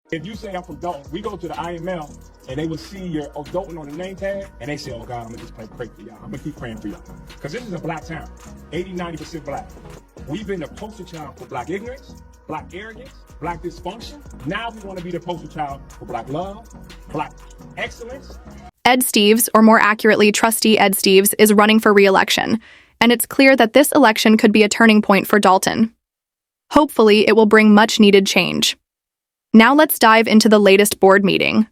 If you say I'm from Dalton, we go to the IML and they will see your Dalton on the name tag and they say, oh God, I'm gonna just pray for y'all. I'm gonna keep praying for y'all. Because this is a black town, 80, 90% black. We've been the poster child for black ignorance, black arrogance, black dysfunction. Now we wanna be the poster child for black love, black excellence. Ed Steves, or more accurately, Trustee Ed Steves, is running for re-election, and it's clear that this election could be a turning point for Dalton. Hopefully, it will bring much-needed change. Now let's dive into the latest board meeting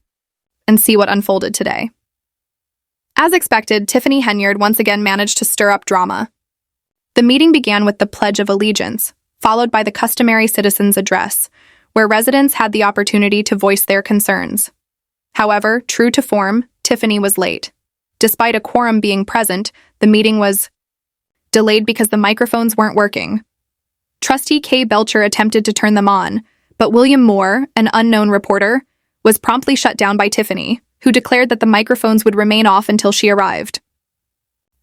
and see what unfolded today. As expected, Tiffany Henyard once again managed to stir up drama. The meeting began with the Pledge of Allegiance, followed by the customary citizens' address, where residents had the opportunity to voice their concerns. However, true to form, Tiffany was late. Despite a quorum being present, the meeting was delayed because the microphones weren't working. Trustee Kay Belcher attempted to turn them on, but William Moore, an unknown reporter, was promptly shut down by Tiffany, who declared that the microphones would remain off until she arrived.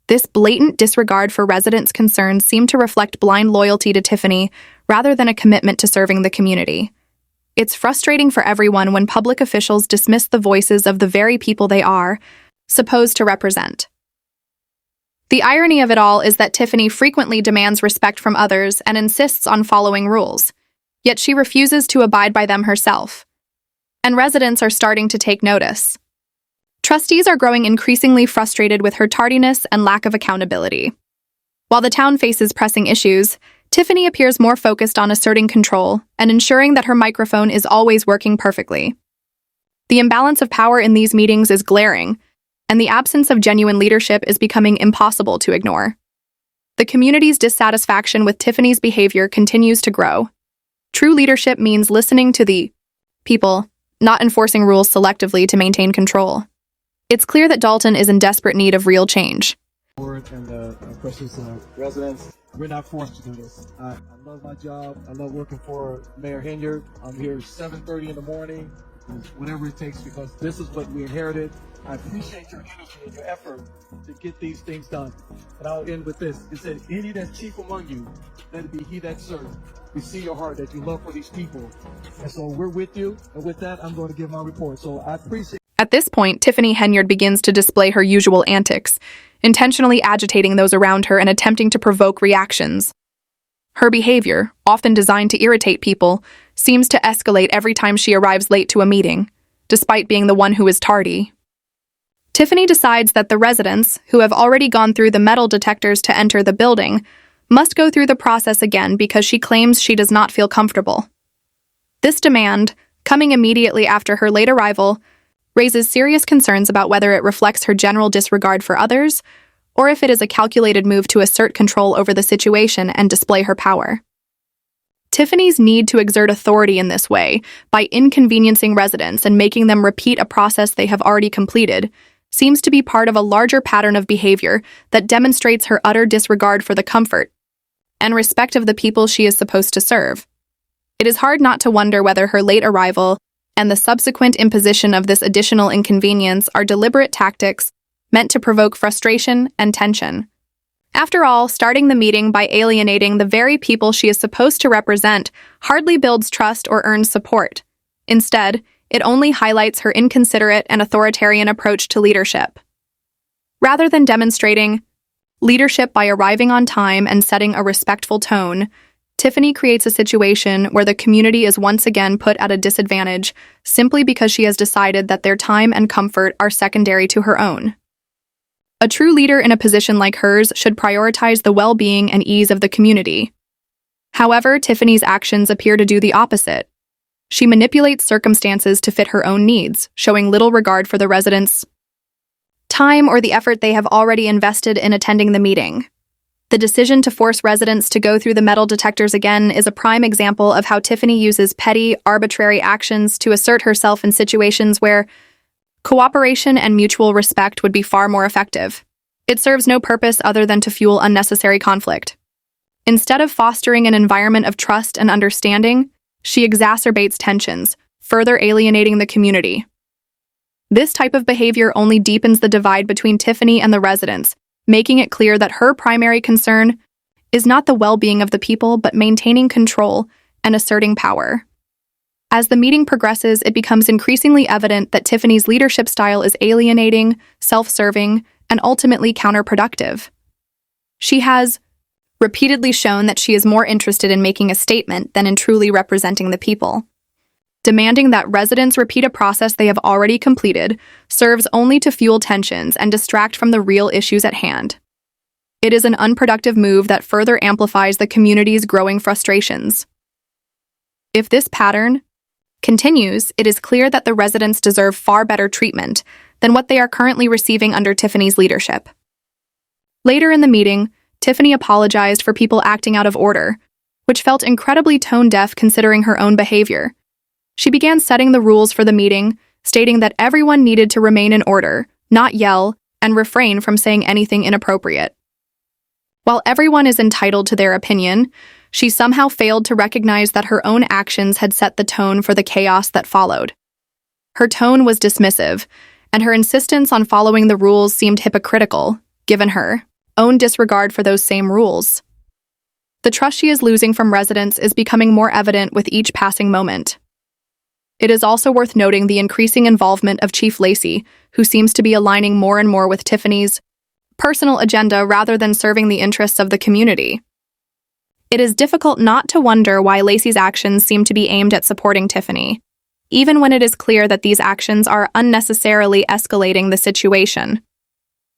This blatant disregard for residents' concerns seemed to reflect blind loyalty to Tiffany rather than a commitment to serving the community. It's frustrating for everyone when public officials dismiss the voices of the very people they are supposed to represent. The irony of it all is that Tiffany frequently demands respect from others and insists on following rules, yet she refuses to abide by them herself. And residents are starting to take notice. Trustees are growing increasingly frustrated with her tardiness and lack of accountability. While the town faces pressing issues, Tiffany appears more focused on asserting control and ensuring that her microphone is always working perfectly. The imbalance of power in these meetings is glaring, and the absence of genuine leadership is becoming impossible to ignore. The community's dissatisfaction with Tiffany's behavior continues to grow. True leadership means listening to the people, not enforcing rules selectively to maintain control. It's clear that Dalton is in desperate need of real change. And precious residents, we're not forced to do this. I love my job. I love working for Mayor Henyard. I'm here 7:30 in the morning, whatever it takes, because this is what we inherited. I appreciate your energy and your effort to get these things done. And I'll end with this. It said, any that's chief among you, let it be he that serves. We see your heart, that you love for these people. And so we're with you. And with that, I'm going to give my report. So I appreciate. At this point, Tiffany Henyard begins to display her usual antics, intentionally agitating those around her and attempting to provoke reactions. Her behavior, often designed to irritate people, seems to escalate every time she arrives late to a meeting, despite being the one who is tardy. Tiffany decides that the residents, who have already gone through the metal detectors to enter the building, must go through the process again because she claims she does not feel comfortable. This demand, coming immediately after her late arrival, raises serious concerns about whether it reflects her general disregard for others, or if it is a calculated move to assert control over the situation and display her power. Tiffany's need to exert authority in this way, by inconveniencing residents and making them repeat a process they have already completed, seems to be part of a larger pattern of behavior that demonstrates her utter disregard for the comfort and respect of the people she is supposed to serve. It is hard not to wonder whether her late arrival and the subsequent imposition of this additional inconvenience are deliberate tactics meant to provoke frustration and tension. After all, starting the meeting by alienating the very people she is supposed to represent hardly builds trust or earns support. Instead, it only highlights her inconsiderate and authoritarian approach to leadership. Rather than demonstrating leadership by arriving on time and setting a respectful tone, Tiffany creates a situation where the community is once again put at a disadvantage simply because she has decided that their time and comfort are secondary to her own. A true leader in a position like hers should prioritize the well-being and ease of the community. However, Tiffany's actions appear to do the opposite. She manipulates circumstances to fit her own needs, showing little regard for the residents' time or the effort they have already invested in attending the meeting. The decision to force residents to go through the metal detectors again is a prime example of how Tiffany uses petty, arbitrary actions to assert herself in situations where cooperation and mutual respect would be far more effective. It serves no purpose other than to fuel unnecessary conflict. Instead of fostering an environment of trust and understanding, she exacerbates tensions, further alienating the community. This type of behavior only deepens the divide between Tiffany and the residents, making it clear that her primary concern is not the well-being of the people but maintaining control and asserting power. As the meeting progresses, it becomes increasingly evident that Tiffany's leadership style is alienating, self-serving, and ultimately counterproductive. She has repeatedly shown that she is more interested in making a statement than in truly representing the people. Demanding that residents repeat a process they have already completed serves only to fuel tensions and distract from the real issues at hand. It is an unproductive move that further amplifies the community's growing frustrations. If this pattern continues, it is clear that the residents deserve far better treatment than what they are currently receiving under Tiffany's leadership. Later in the meeting, Tiffany apologized for people acting out of order, which felt incredibly tone-deaf considering her own behavior. She began setting the rules for the meeting, stating that everyone needed to remain in order, not yell, and refrain from saying anything inappropriate. While everyone is entitled to their opinion, she somehow failed to recognize that her own actions had set the tone for the chaos that followed. Her tone was dismissive, and her insistence on following the rules seemed hypocritical, given her own disregard for those same rules. The trust she is losing from residents is becoming more evident with each passing moment. It is also worth noting the increasing involvement of Chief Lacey, who seems to be aligning more and more with Tiffany's personal agenda rather than serving the interests of the community. It is difficult not to wonder why Lacey's actions seem to be aimed at supporting Tiffany, even when it is clear that these actions are unnecessarily escalating the situation.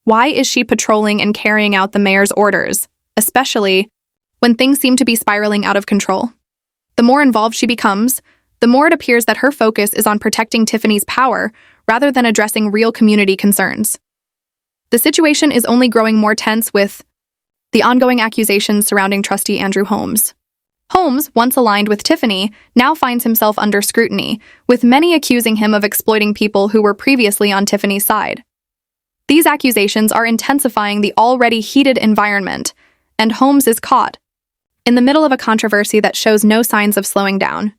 Why is she patrolling and carrying out the mayor's orders, especially when things seem to be spiraling out of control? The more involved she becomes, the more it appears that her focus is on protecting Tiffany's power rather than addressing real community concerns. The situation is only growing more tense with the ongoing accusations surrounding Trustee Andrew Holmes. Holmes, once aligned with Tiffany, now finds himself under scrutiny, with many accusing him of exploiting people who were previously on Tiffany's side. These accusations are intensifying the already heated environment, and Holmes is caught in the middle of a controversy that shows no signs of slowing down.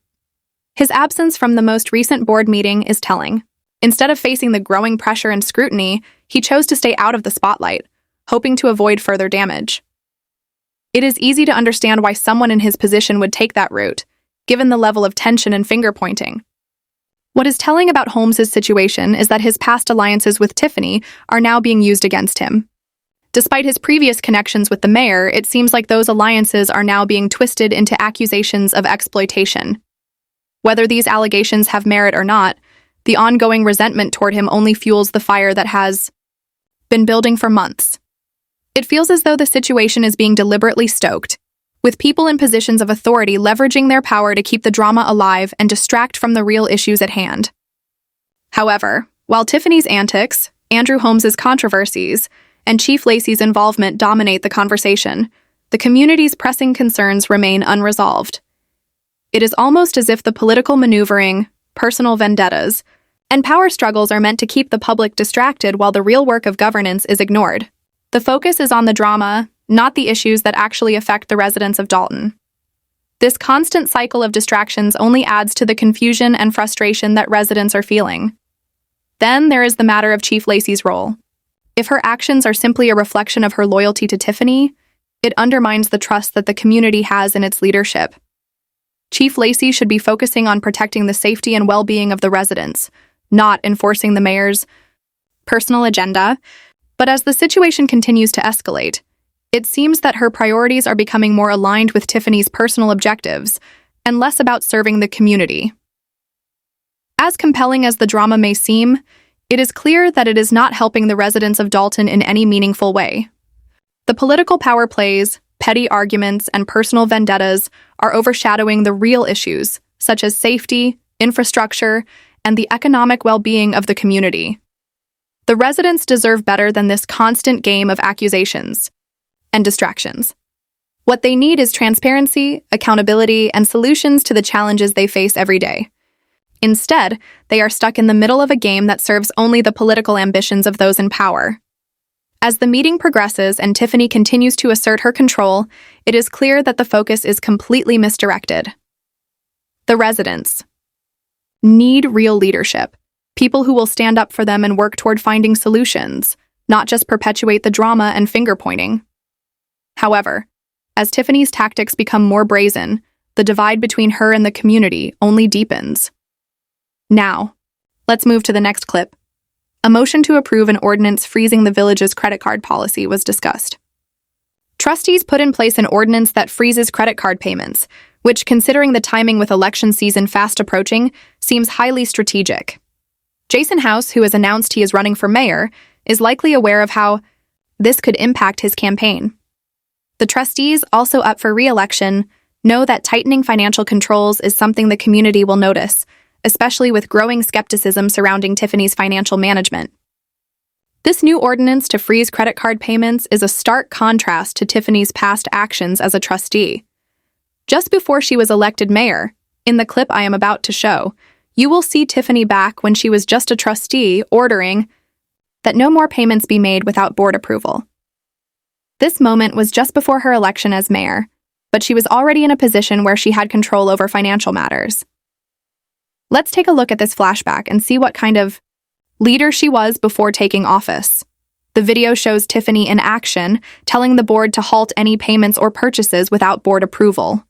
His absence from the most recent board meeting is telling. Instead of facing the growing pressure and scrutiny, he chose to stay out of the spotlight, hoping to avoid further damage. It is easy to understand why someone in his position would take that route, given the level of tension and finger-pointing. What is telling about Holmes's situation is that his past alliances with Tiffany are now being used against him. Despite his previous connections with the mayor, it seems like those alliances are now being twisted into accusations of exploitation. Whether these allegations have merit or not, the ongoing resentment toward him only fuels the fire that has been building for months. It feels as though the situation is being deliberately stoked, with people in positions of authority leveraging their power to keep the drama alive and distract from the real issues at hand. However, while Tiffany's antics, Andrew Holmes's controversies, and Chief Lacey's involvement dominate the conversation, the community's pressing concerns remain unresolved. It is almost as if the political maneuvering, personal vendettas, and power struggles are meant to keep the public distracted while the real work of governance is ignored. The focus is on the drama, not the issues that actually affect the residents of Dalton. This constant cycle of distractions only adds to the confusion and frustration that residents are feeling. Then there is the matter of Chief Lacey's role. If her actions are simply a reflection of her loyalty to Tiffany, it undermines the trust that the community has in its leadership. Chief Lacey should be focusing on protecting the safety and well-being of the residents, not enforcing the mayor's personal agenda. But as the situation continues to escalate, it seems that her priorities are becoming more aligned with Tiffany's personal objectives and less about serving the community. As compelling as the drama may seem, it is clear that it is not helping the residents of Dalton in any meaningful way. The political power plays, petty arguments, and personal vendettas are overshadowing the real issues, such as safety, infrastructure, and the economic well-being of the community. The residents deserve better than this constant game of accusations and distractions. What they need is transparency, accountability, and solutions to the challenges they face every day. Instead, they are stuck in the middle of a game that serves only the political ambitions of those in power. As the meeting progresses and Tiffany continues to assert her control, it is clear that the focus is completely misdirected. The residents need real leadership, people who will stand up for them and work toward finding solutions, not just perpetuate the drama and finger-pointing. However, as Tiffany's tactics become more brazen, the divide between her and the community only deepens. Now, let's move to the next clip. A motion to approve an ordinance freezing the village's credit card policy was discussed. Trustees put in place an ordinance that freezes credit card payments, which, considering the timing with election season fast approaching, seems highly strategic. Jason House, who has announced he is running for mayor, is likely aware of how this could impact his campaign. The trustees, also up for re-election, know that tightening financial controls is something the community will notice, especially with growing skepticism surrounding Tiffany's financial management. This new ordinance to freeze credit card payments is a stark contrast to Tiffany's past actions as a trustee. Just before she was elected mayor, in the clip I am about to show, you will see Tiffany back when she was just a trustee ordering that no more payments be made without board approval. This moment was just before her election as mayor, but she was already in a position where she had control over financial matters. Let's take a look at this flashback and see what kind of leader she was before taking office. The video shows Tiffany in action, telling the board to halt any payments or purchases without board approval.